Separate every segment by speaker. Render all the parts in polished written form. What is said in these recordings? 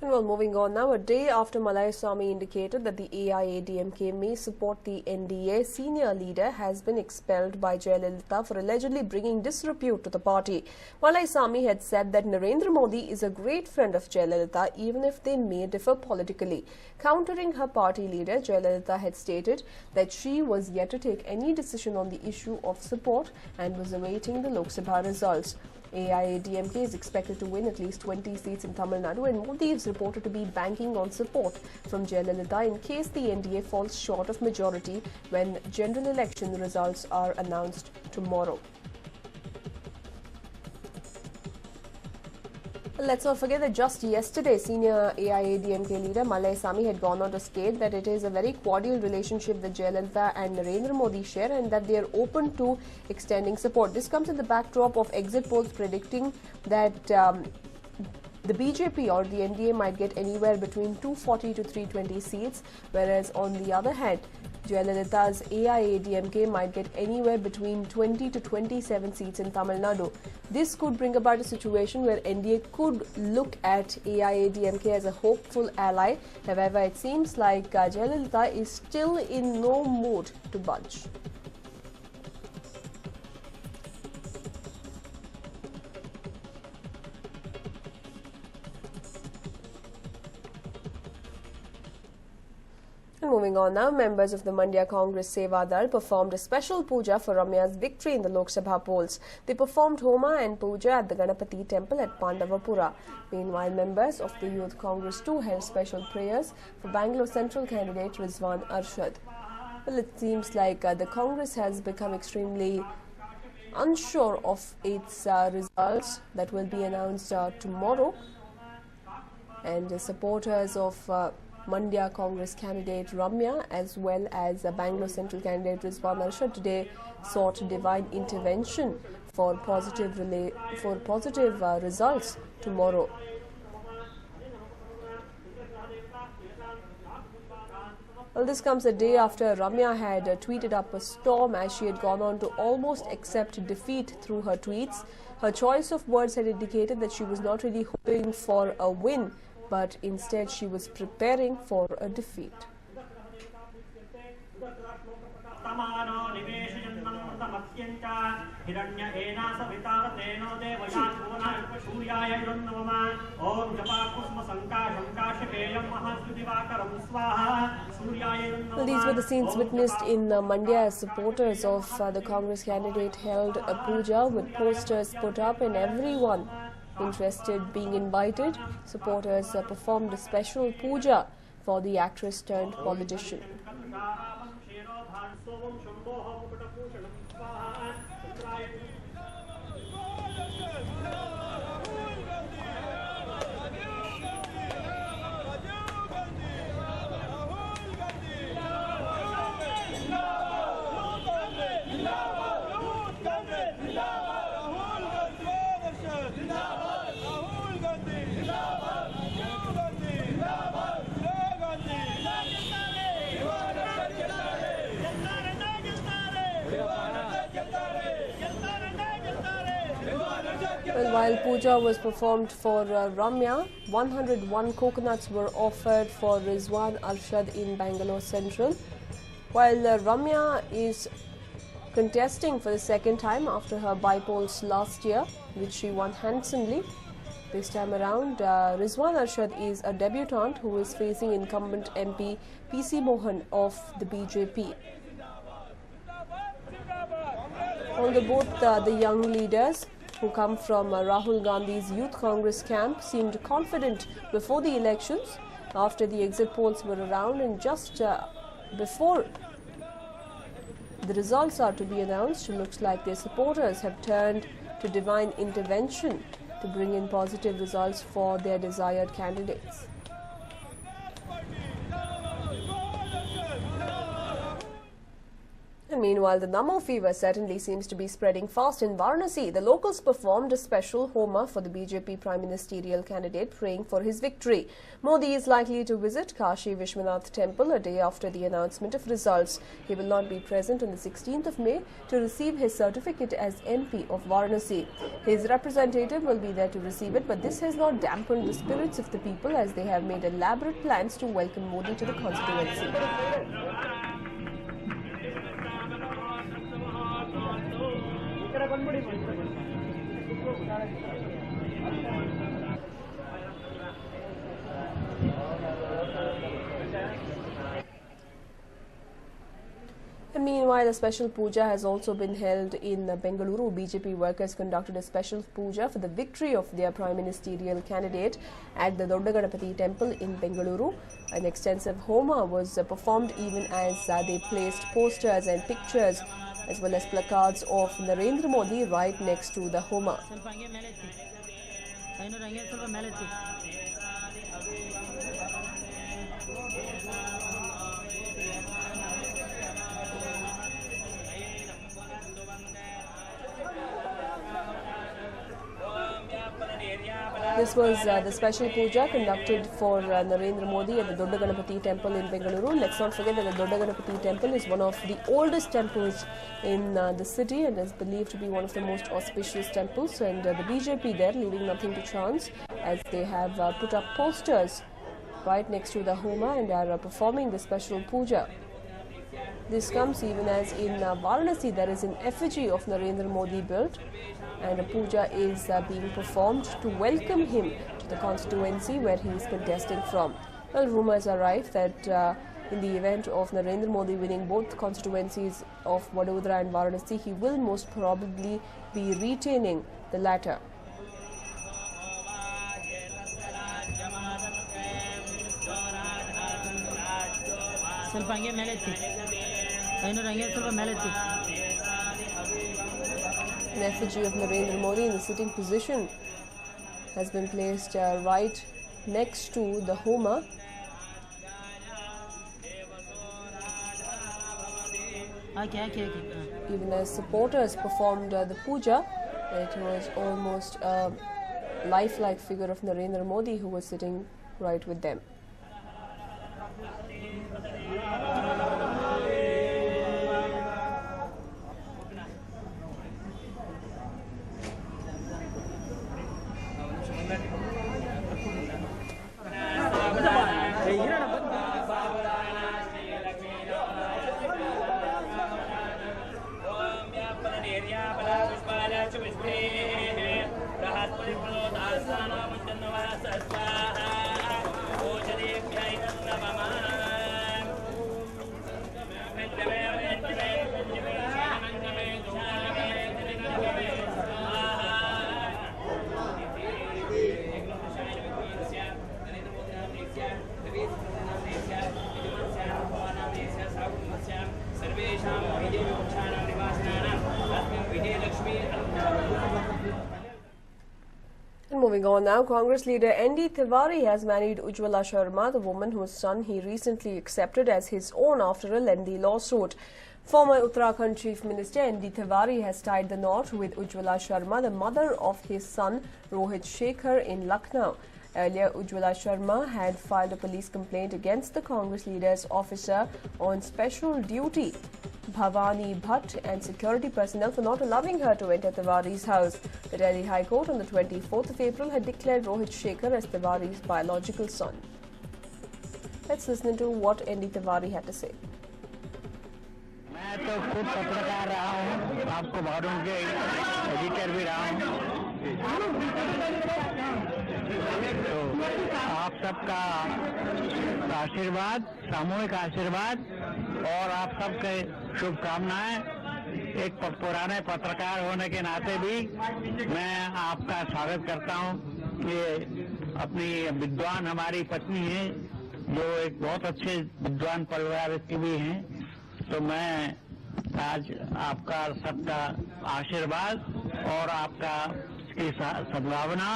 Speaker 1: Well, moving on now, a day after Malayaswamy indicated that the AIADMK may support the NDA, senior leader has been expelled by Jayalalitha for allegedly bringing disrepute to the party. Malayaswamy had said that Narendra Modi is a great friend of Jayalalitha, even if they may differ politically. Countering her party leader, Jayalalitha had stated that she was yet to take any decision on the issue of support and was awaiting the Lok Sabha results. AIADMK is expected to win at least 20 seats in Tamil Nadu, and Modi is reported to be banking on support from Jayalalitha in case the NDA falls short of majority when general election results are announced tomorrow. Let's not forget that just yesterday, senior AIADMK leader Malayaswamy had gone on to state that it is a very cordial relationship that Jayalalitha and Narendra Modi share and that they are open to extending support. This comes in the backdrop of exit polls predicting that the BJP or the NDA might get anywhere between 240 to 320 seats, whereas on the other hand, Jayalalitha's AIADMK might get anywhere between 20 to 27 seats in Tamil Nadu. This could bring about a situation where NDA could look at AIADMK as a hopeful ally. However, it seems like Jayalalitha is still in no mood to budge. Moving on now, members of the Mandya Congress Seva Dal performed a special puja for Ramya's victory in the Lok Sabha polls. They performed Homa and Puja at the Ganapati temple at Pandavapura. Meanwhile, members of the Youth Congress too held special prayers for Bangalore Central candidate Rizwan Arshad. Well, it seems like the Congress has become extremely unsure of its results that will be announced tomorrow, and the supporters of Mandya Congress candidate Ramya as well as Bangalore Central candidate Rizwan Arshad today sought divine intervention for positive results tomorrow. Well, this comes a day after Ramya had tweeted up a storm as she had gone on to almost accept defeat through her tweets. Her choice of words had indicated that she was not really hoping for a win, but instead she was preparing for a defeat. Well, these were the scenes witnessed in Mandya as supporters of the Congress candidate held a puja with posters put up, and everyone interested being invited. Supporters performed a special puja for the actress turned politician. Well, while puja was performed for Ramya, 101 coconuts were offered for Rizwan Arshad in Bangalore Central. While Ramya is contesting for the second time after her by-polls last year, which she won handsomely, this time around, Rizwan Arshad is a debutant who is facing incumbent MP PC Mohan of the BJP. Although both the young leaders who come from Rahul Gandhi's Youth Congress camp seemed confident before the elections, after the exit polls were around and just before the results are to be announced, it looks like their supporters have turned to divine intervention to bring in positive results for their desired candidates. And meanwhile, the Namo fever certainly seems to be spreading fast in Varanasi. The locals performed a special homa for the BJP Prime Ministerial candidate, praying for his victory. Modi is likely to visit Kashi Vishwanath Temple a day after the announcement of results. He will not be present on the 16th of May to receive his certificate as MP of Varanasi. His representative will be there to receive it, but this has not dampened the spirits of the people as they have made elaborate plans to welcome Modi to the constituency. And meanwhile, a special puja has also been held in Bengaluru. BJP workers conducted a special puja for the victory of their prime ministerial candidate at the Dodda Ganapati temple in Bengaluru. An extensive homa was performed even as they placed posters and pictures as well as placards of Narendra Modi right next to the homa. This was the special puja conducted for Narendra Modi at the Dodda Ganapati temple in Bengaluru. Let's not forget that the Dodda Ganapati temple is one of the oldest temples in the city and is believed to be one of the most auspicious temples. And the BJP there leaving nothing to chance as they have put up posters right next to the homa and are performing the special puja. This comes even as in Varanasi there is an effigy of Narendra Modi built, and a puja is being performed to welcome him to the constituency where he is contesting from. Well, rumours are rife that in the event of Narendra Modi winning both constituencies of Vadodara and Varanasi, he will most probably be retaining the latter. An effigy of Narendra Modi in the sitting position has been placed right next to the homa. Even as supporters performed the puja, it was almost a lifelike figure of Narendra Modi who was sitting right with them. Moving on now, Congress leader N.D. Tiwari has married Ujjwala Sharma, the woman whose son he recently accepted as his own after a lengthy lawsuit. Former Uttarakhand Chief Minister N.D. Tiwari has tied the knot with Ujjwala Sharma, the mother of his son Rohit Shekhar, in Lucknow. Earlier, Ujjwala Sharma had filed a police complaint against the Congress leader's officer on special duty, Bhavani Bhatt, and security personnel for not allowing her to enter Tiwari's house. The Delhi High Court on the 24th of April had declared Rohit Shekhar as Tiwari's biological son. Let's listen to what N.D. Tiwari had to say.
Speaker 2: मैं तो खुद पत्रकार रहा हूँ, आपको मालूम के editor भी रहा हूँ, तो आप सबका आशीर्वाद, सामूहिक आशीर्वाद और आप सबके शुभकामनाएं, एक पुराने पत्रकार होने के नाते भी मैं आपका स्वागत करता हूं। ये अपनी विद्वान हमारी पत्नी है, जो एक बहुत अच्छे विद्वान परिवार की भी हैं, तो मैं आज आपका सबका आशीर्वाद और आपका की सद्भावना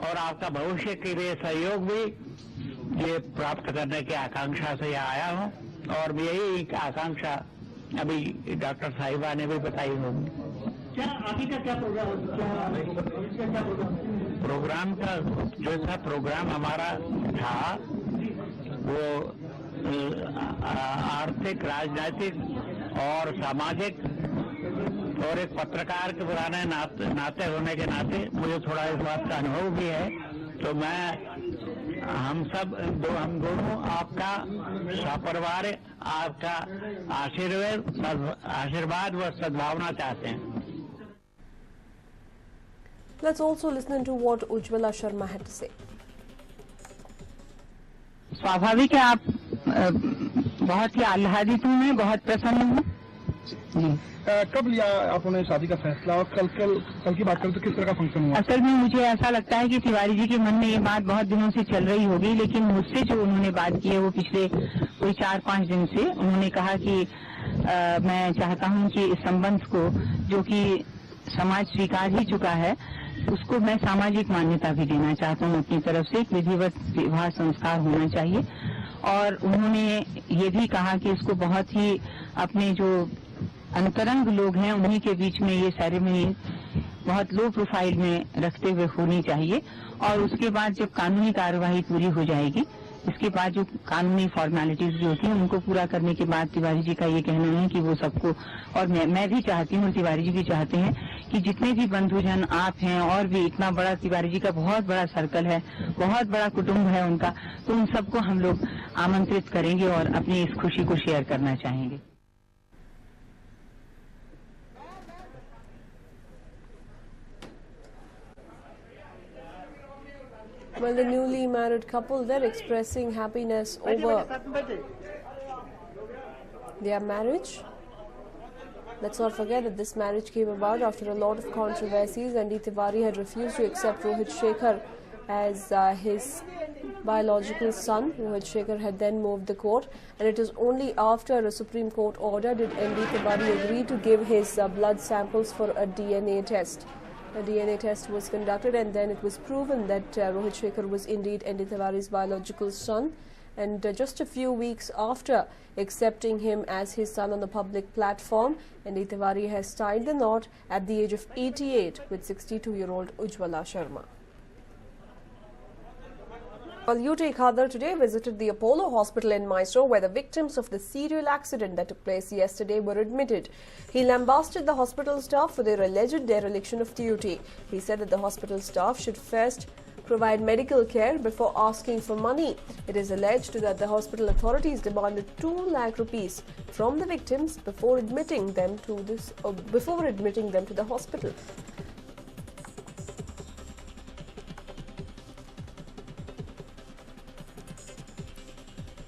Speaker 2: और आपका भविष्य के लिए सहयोग भी ये प्राप्त करने की आकांक्षा से यहाँ आया हूँ और यही आकांक्षा अभी डॉक्टर साहिबा ने भी बताई होंगी।
Speaker 3: क्या आगे का क्या
Speaker 2: प्रोग्राम का जो था प्रोग्राम हमारा था वो आर्थिक, राजनीतिक और सामाजिक, और एक पत्रकार के पुराने नाते होने के नाते मुझे थोड़ा इस बात का अनुभव भी है, तो हम दोनों आपका सपरिवार आपका आशीर्वाद व सद्भावना चाहते हैं।
Speaker 1: Let's also listen to what Ujjwala Sharma had to say.
Speaker 4: स्वाभाविक है, आप बहुत ही आह्लादित हूँ, मैं बहुत प्रसन्न हूँ।
Speaker 3: कब लिया आपने शादी का फैसला, और कल की बात करें तो किस तरह का फंक्शन हुआ?
Speaker 4: असल में मुझे ऐसा लगता है कि तिवारी जी के मन में ये बात बहुत दिनों से चल रही होगी, लेकिन मुझसे जो उन्होंने बात की है वो पिछले कोई 4-5 दिन से उन्होंने कहा कि मैं चाहता हूँ कि इस संबंध को, जो कि समाज स्वीकार ही चुका है, उसको मैं सामाजिक मान्यता भी देना चाहता हूँ अपनी तरफ से। एक विधिवत विवाह संस्कार होना चाहिए, और उन्होंने ये भी कहा कि इसको बहुत ही अपने जो अंतरंग लोग हैं उन्हीं के बीच में ये सेरेमनी बहुत लो प्रोफाइल में रखते हुए होनी चाहिए, और उसके बाद जब कानूनी कार्यवाही पूरी हो जाएगी, इसके बाद जो कानूनी फॉर्मेलिटीज भी होती हैं उनको पूरा करने के बाद तिवारी जी का ये कहना है कि वो सबको, और मैं भी चाहती हूँ और तिवारी जी भी चाहते हैं कि जितने भी बंधुजन आप हैं, और भी इतना बड़ा तिवारी जी का बहुत बड़ा सर्कल है, बहुत बड़ा कुटुंब है उनका, तो उन सबको हम लोग आमंत्रित करेंगे और अपनी इस खुशी को शेयर करना चाहेंगे।
Speaker 1: Well, the newly married couple, they're expressing happiness over their marriage. Let's not forget that this marriage came about after a lot of controversies. ND Tiwari had refused to accept Rohit Shekhar as his biological son. Rohit Shekhar had then moved the court, and it is only after a Supreme Court order did ND Tiwari agree to give his blood samples for a DNA test. A DNA test was conducted, and then it was proven that Rohit Shekhar was indeed ND Tiwari's biological son. And just a few weeks after accepting him as his son on the public platform, ND Tiwari has tied the knot at the age of 88 with 62-year-old Ujjwala Sharma. Well, UT Khadar today visited the Apollo Hospital in Mysore, where the victims of the serial accident that took place yesterday were admitted. He lambasted the hospital staff for their alleged dereliction of duty. He said that the hospital staff should first provide medical care before asking for money. It is alleged that the hospital authorities demanded 2 lakh rupees from the victims before admitting them to the hospital.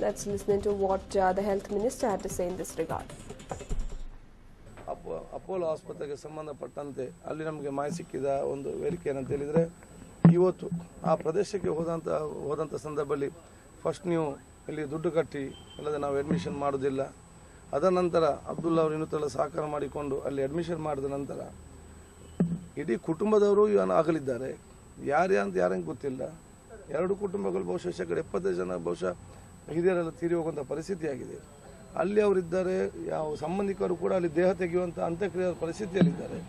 Speaker 1: Let's listen to what the health minister had to say in this regard.
Speaker 5: Apollo ಆಸ್ಪತ್ರೆಗೆ ಸಂಬಂಧಪಟ್ಟಂತೆ ಅಲ್ಲಿ ನಮಗೆ ಮಾಹಿತಿ ಸಿಕ್ಕಿದ ಒಂದು ವೇದಿಕೆ ಏನಂತ ಹೇಳಿದರೆ, ಇವತ್ತು ಆ ಪ್ರದೇಶಕ್ಕೆ ಹೋದಂಥ ಸಂದರ್ಭದಲ್ಲಿ ಫಸ್ಟ್ ನೀವು ಇಲ್ಲಿ ದುಡ್ಡು ಕಟ್ಟಿ ಇಲ್ಲದೆ ನಾವು ಅಡ್ಮಿಷನ್ ಮಾಡೋದಿಲ್ಲ. ಅದರ ನಂತರ ಅಬ್ದುಲ್ಲಾ ಅವರು ಇನ್ನೊಂದೆಲ್ಲ ಸಹಕಾರ ಮಾಡಿಕೊಂಡು ಅಲ್ಲಿ ಅಡ್ಮಿಷನ್ ಮಾಡಿದ ನಂತರ ಇಡೀ ಕುಟುಂಬದವರು ಆಗಲಿದ್ದಾರೆ. ಯಾರಂತ ಯಾರಂಗೆ ಗೊತ್ತಿಲ್ಲ. 2 ಕುಟುಂಬಗಳು ಬಹುಶಃ ಶೇಕಡ 70 ಜನ ಬಹುಶಃ ಹಿರಿಯರೆಲ್ಲ ತೀರಿ ಹೋಗುವಂಥ ಪರಿಸ್ಥಿತಿ ಆಗಿದೆ. ಅಲ್ಲಿ ಅವರಿದ್ದಾರೆ, ಯಾವ ಸಂಬಂಧಿಕರು ಕೂಡ ಅಲ್ಲಿ ದೇಹ ತೆಗೆಯುವಂಥ ಅಂತ್ಯಕ್ರಿಯೆ ಪರಿಸ್ಥಿತಿಯಲ್ಲಿದ್ದಾರೆ.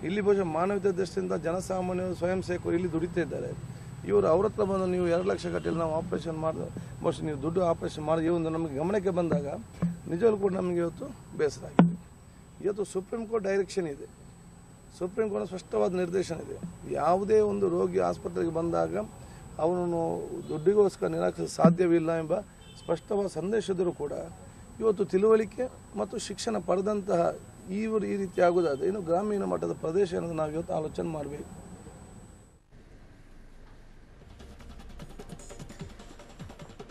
Speaker 5: ಇಲ್ಲಿ ಬಹುಶಃ ಮಾನವೀಯತೆ ದೃಷ್ಟಿಯಿಂದ ಜನಸಾಮಾನ್ಯರು ಸ್ವಯಂ ಸೇವಕರು ಇಲ್ಲಿ ದುಡಿತಿದ್ದಾರೆ. ಇವರು ಅವ್ರ ಹತ್ರ ಬಂದು ನೀವು 2 ಲಕ್ಷ ಕಟ್ಟಿಲ್ಲ ನಾವು ಆಪರೇಷನ್ ಮಾಡಿದ, ಬಹುಶಃ ನೀವು ದುಡ್ಡು ಆಪರೇಷನ್ ಮಾಡಿ ಒಂದು ನಮಗೆ ಗಮನಕ್ಕೆ ಬಂದಾಗ ನಿಜವಾಗ್ಲೂ ಕೂಡ ನಮಗೆ ಇವತ್ತು ಬೇಸರ ಆಗಿದೆ. ಇವತ್ತು ಸುಪ್ರೀಂ ಕೋರ್ಟ್ ಡೈರೆಕ್ಷನ್ ಇದೆ, ಸುಪ್ರೀಂ ಕೋರ್ಟ್ ಸ್ಪಷ್ಟವಾದ ನಿರ್ದೇಶನ ಇದೆ. ಯಾವುದೇ ಒಂದು ರೋಗಿ ಆಸ್ಪತ್ರೆಗೆ ಬಂದಾಗ ಅವನನ್ನು ದುಡ್ಡಿಗೋಸ್ಕರ ನಿರಾಕರಿಸಲು ಸಾಧ್ಯವಿಲ್ಲ ಎಂಬ ಸ್ಪಷ್ಟವಾದ ಸಂದೇಶದರೂ ಕೂಡ ಇವತ್ತು ತಿಳುವಳಿಕೆ ಮತ್ತು ಶಿಕ್ಷಣ ಪಡೆದಂತಹ ಈ ರೀತಿ ಆಗುವುದಾದರೆ ಇನ್ನು ಗ್ರಾಮೀಣ ಮಟ್ಟದ ಪ್ರದೇಶ ಅನ್ನೋದು ನಾವು ಇವತ್ತು ಆಲೋಚನೆ ಮಾಡಬೇಕು.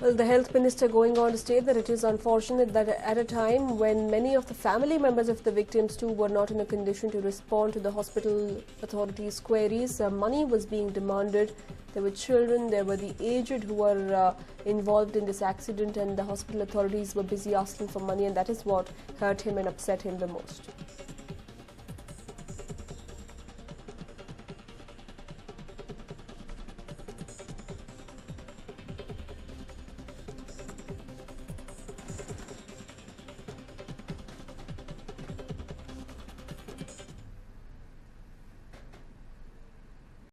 Speaker 1: Well, the health minister going on to state that it is unfortunate that at a time when many of the family members of the victims too were not in a condition to respond to the hospital authorities' queries, money was being demanded. There were children, there were the aged who were involved in this accident, and the hospital authorities were busy asking for money, and that is what hurt him and upset him the most.